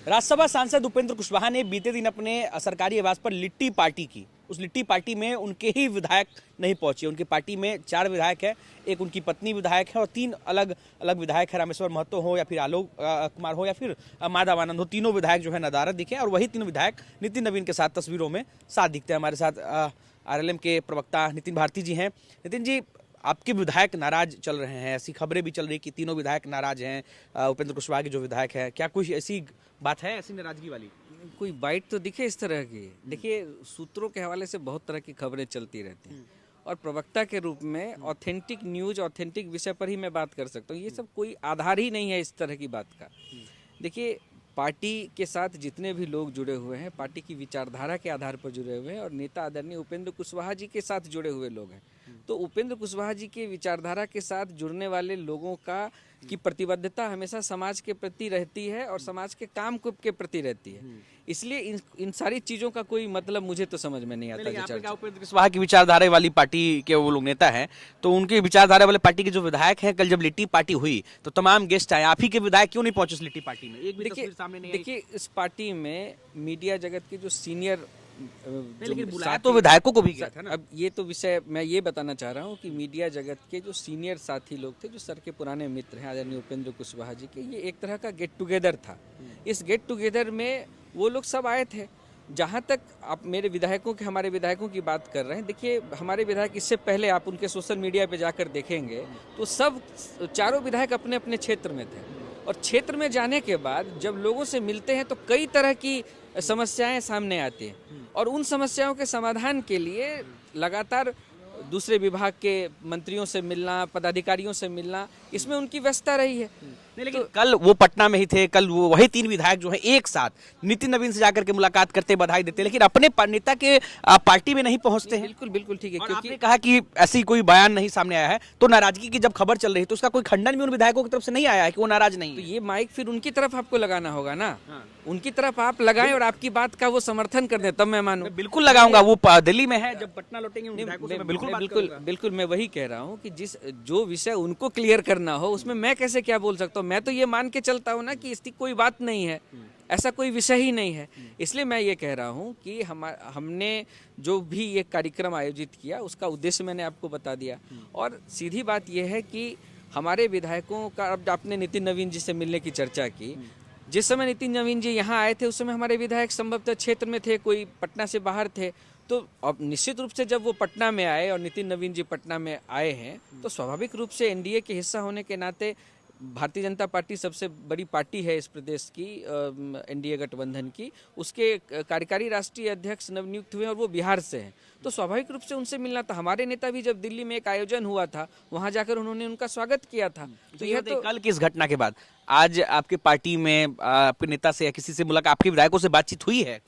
राज्यसभा सांसद उपेंद्र कुशवाहा ने बीते दिन अपने सरकारी आवास पर लिट्टी पार्टी की। उस लिट्टी पार्टी में उनके ही विधायक नहीं पहुंचे। उनकी पार्टी में 4 विधायक है, एक उनकी पत्नी विधायक है और 3 अलग अलग विधायक है। रामेश्वर महतो हो या फिर आलोक कुमार हो या फिर माधवानंद हो, तीनों विधायक जो है नदारद दिखे और वही 3 विधायक नितिन नवीन के साथ तस्वीरों में साथ दिखते हैं। हमारे साथ आरएलएम के प्रवक्ता नितिन भारती जी हैं। नितिन जी, आपके विधायक नाराज चल रहे हैं, ऐसी खबरें भी चल रही कि तीनों विधायक नाराज हैं। उपेंद्र कुशवाहा के जो विधायक है, क्या कुछ ऐसी बात है, ऐसी नाराजगी वाली? कोई बाइट तो दिखे इस तरह की? देखिए, सूत्रों के हवाले से बहुत तरह की खबरें चलती रहती हैं और प्रवक्ता के रूप में ऑथेंटिक न्यूज, ऑथेंटिक विषय पर ही मैं बात कर सकता हूँ। ये सब कोई आधार ही नहीं है इस तरह की बात का। देखिए, पार्टी के साथ जितने भी लोग जुड़े हुए हैं, पार्टी की विचारधारा के आधार पर जुड़े हुए हैं और नेता आदरणीय उपेंद्र कुशवाहा जी के साथ जुड़े हुए लोग हैं। तो उपेंद्र कुशवाहा जी के विचारधारा के साथ जुड़ने वाले लोगों की प्रतिबद्धता हमेशा समाज के प्रति रहती है और समाज के काम के प्रति रहती है। इसलिए इन सारी चीजों का कोई मतलब मुझे तो समझ में नहीं आता। उपेंद्र कुशवाहा की विचारधारा वाली पार्टी के वो लोग नेता हैं, तो उनकी विचारधारा वाले पार्टी के जो विधायक हैं, कल जब लिट्टी पार्टी हुई तो तमाम गेस्ट आए, आप ही के विधायक क्यों नहीं पहुंचे उस लिट्टी पार्टी में? एक भी तस्वीर सामने नहीं आई। देखिए, इस पार्टी में मीडिया जगत के जो सीनियर लेकिन बुलाया तो विधायकों को भी गया था ना। अब ये तो विषय मैं ये बताना चाह रहा हूँ कि मीडिया जगत के जो सीनियर साथी लोग थे, जो सर के पुराने मित्र हैं आदरणीय उपेंद्र कुशवाहा जी के, ये एक तरह का गेट टुगेदर था। इस गेट टुगेदर में वो लोग सब आए थे। जहाँ तक आप हमारे विधायकों की बात कर रहे हैं, देखिए, हमारे विधायक, इससे पहले आप उनके सोशल मीडिया पे जाकर देखेंगे तो सब चारों विधायक अपने अपने क्षेत्र में थे और क्षेत्र में जाने के बाद जब लोगों से मिलते हैं तो कई तरह की समस्याएं सामने आती हैं और उन समस्याओं के समाधान के लिए लगातार दूसरे विभाग के मंत्रियों से मिलना, पदाधिकारियों से मिलना, इसमें उनकी व्यस्तता रही है। नहीं, लेकिन कल वो पटना में ही थे। कल वो वही 3 विधायक जो है एक साथ नितिन नवीन से जाकर के मुलाकात करते, बधाई देते, लेकिन अपने नेता के पार्टी में नहीं पहुंचते हैं। बिल्कुल बिल्कुल ठीक है। क्योंकि आपने कहा कि ऐसी कोई बयान नहीं सामने आया है, तो नाराजगी की जब खबर चल रही है तो उसका कोई खंडन भी उन विधायकों की तरफ से नहीं आया है कि वो नाराज नहीं। तो ये माइक फिर उनकी तरफ आपको लगाना होगा ना। उनकी तरफ आप लगाएं और आपकी बात का वो समर्थन कर दे, तब मैं मानूं। बिल्कुल लगाऊंगा। वो दिल्ली में है, जब पटना लौटेंगे बिल्कुल मैं वही कह रहा हूँ कि जो विषय उनको क्लियर करना हो उसमें मैं कैसे क्या बोल सकता हूँ। मैं तो ये मान के चलता हूँ ना कि इसकी कोई बात नहीं है, ऐसा कोई विषय ही नहीं है। इसलिए मैं ये कह रहा हूँ कि हमने जो भी ये कार्यक्रम आयोजित किया उसका उद्देश्य मैंने आपको बता दिया और सीधी बात यह है कि हमारे विधायकों का, अब आपने नितिन नवीन जी से मिलने की चर्चा की, जिस समय नितिन नवीन जी यहाँ आए थे उस समय हमारे विधायक संभवतः क्षेत्र में थे, कोई पटना से बाहर थे। तो अब निश्चित रूप से जब वो पटना में आए और नितिन नवीन जी पटना में आए हैं तो स्वाभाविक रूप से एनडीए के हिस्सा होने के नाते, भारतीय जनता पार्टी सबसे बड़ी पार्टी है इस प्रदेश की, एनडीए गठबंधन की, उसके कार्यकारी राष्ट्रीय अध्यक्ष नवनियुक्त हुए और वो बिहार से हैं, तो स्वाभाविक रूप से उनसे मिलना था। हमारे नेता भी जब दिल्ली में एक आयोजन हुआ था वहां जाकर उन्होंने उनका स्वागत किया था। तो यह तो कल की इस घटना के बाद आज आपके पार्टी में आपके नेता से या किसी से मुलाकात, आपके विधायकों से बातचीत हुई है?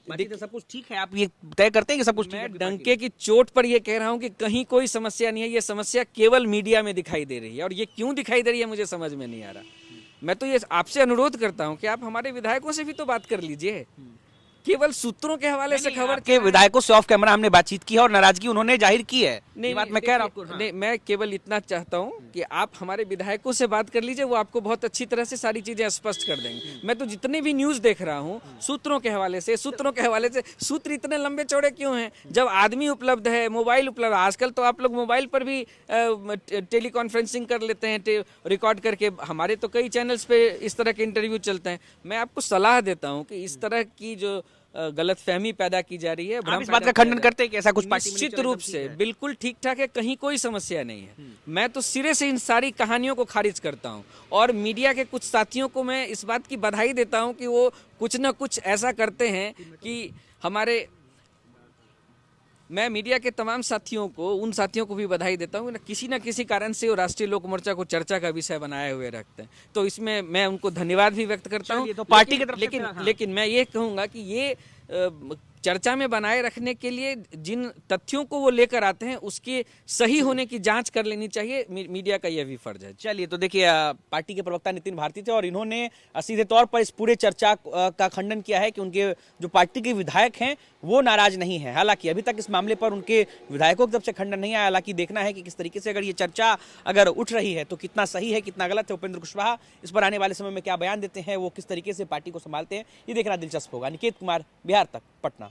देखिए, सब कुछ ठीक है, आप ये तय करते हैं कि सब कुछ ठीक है? मैं डंके की चोट पर ये कह रहा हूँ कि कहीं कोई समस्या नहीं है। ये समस्या केवल मीडिया में दिखाई दे रही है और ये क्यों दिखाई दे रही है मुझे समझ में नहीं आ रहा। मैं तो ये आपसे अनुरोध करता हूँ कि आप हमारे विधायकों से भी तो बात कर लीजिए। केवल सूत्रों के हवाले से खबर के विधायकों से ऑफ कैमरा हमने बातचीत की है और नाराजगी उन्होंने जाहिर की है। नहीं, बात मैं कह रहा हूँ। नहीं, मैं केवल इतना चाहता हूँ कि आप हमारे विधायकों से बात कर लीजिए, वो आपको बहुत अच्छी तरह से सारी चीजें स्पष्ट कर देंगे। मैं तो जितने भी न्यूज देख रहा हूँ सूत्रों के हवाले से, सूत्र इतने लंबे चौड़े क्यों हैं? जब आदमी उपलब्ध है, मोबाइल उपलब्ध, आजकल तो आप लोग मोबाइल पर भी टेली कॉन्फ्रेंसिंग कर लेते हैं रिकॉर्ड करके। हमारे तो कई चैनल्स पे इस तरह के इंटरव्यू चलते हैं। मैं आपको सलाह देता हूँ कि इस तरह की जो गलतफहमी पैदा की जा रही है, आप इस बात का खंडन करते हैं कि ऐसा कुछ निश्चित रूप से बिल्कुल ठीक ठाक है, कहीं कोई समस्या नहीं है। मैं तो सिरे से इन सारी कहानियों को खारिज करता हूं और मीडिया के कुछ साथियों को मैं इस बात की बधाई देता हूं कि वो कुछ न कुछ ऐसा करते हैं कि मैं मीडिया के तमाम साथियों को, उन साथियों को भी बधाई देता हूँ किसी न किसी कारण से वो राष्ट्रीय लोक मोर्चा को चर्चा का विषय बनाए हुए रखते हैं। तो इसमें मैं उनको धन्यवाद भी व्यक्त करता हूँ। तो पार्टी की तरफ लेकिन मैं ये कहूँगा कि ये चर्चा में बनाए रखने के लिए जिन तथ्यों को वो लेकर आते हैं उसके सही होने की जांच कर लेनी चाहिए। मीडिया का यह भी फर्ज है। चलिए, तो देखिए पार्टी के प्रवक्ता नितिन भारती थे और इन्होंने सीधे तौर पर इस पूरे चर्चा का खंडन किया है कि उनके जो पार्टी के विधायक हैं वो नाराज नहीं है। हालांकि अभी तक इस मामले पर उनके विधायकों की तरफ से खंडन नहीं आया। हालांकि देखना है कि किस तरीके से अगर ये चर्चा अगर उठ रही है तो कितना सही है कितना गलत है। उपेंद्र कुशवाहा इस पर आने वाले समय में क्या बयान देते हैं, वो किस तरीके से पार्टी को संभालते हैं, ये देखना दिलचस्प होगा। निकेत कुमार, बिहार तक, पटना।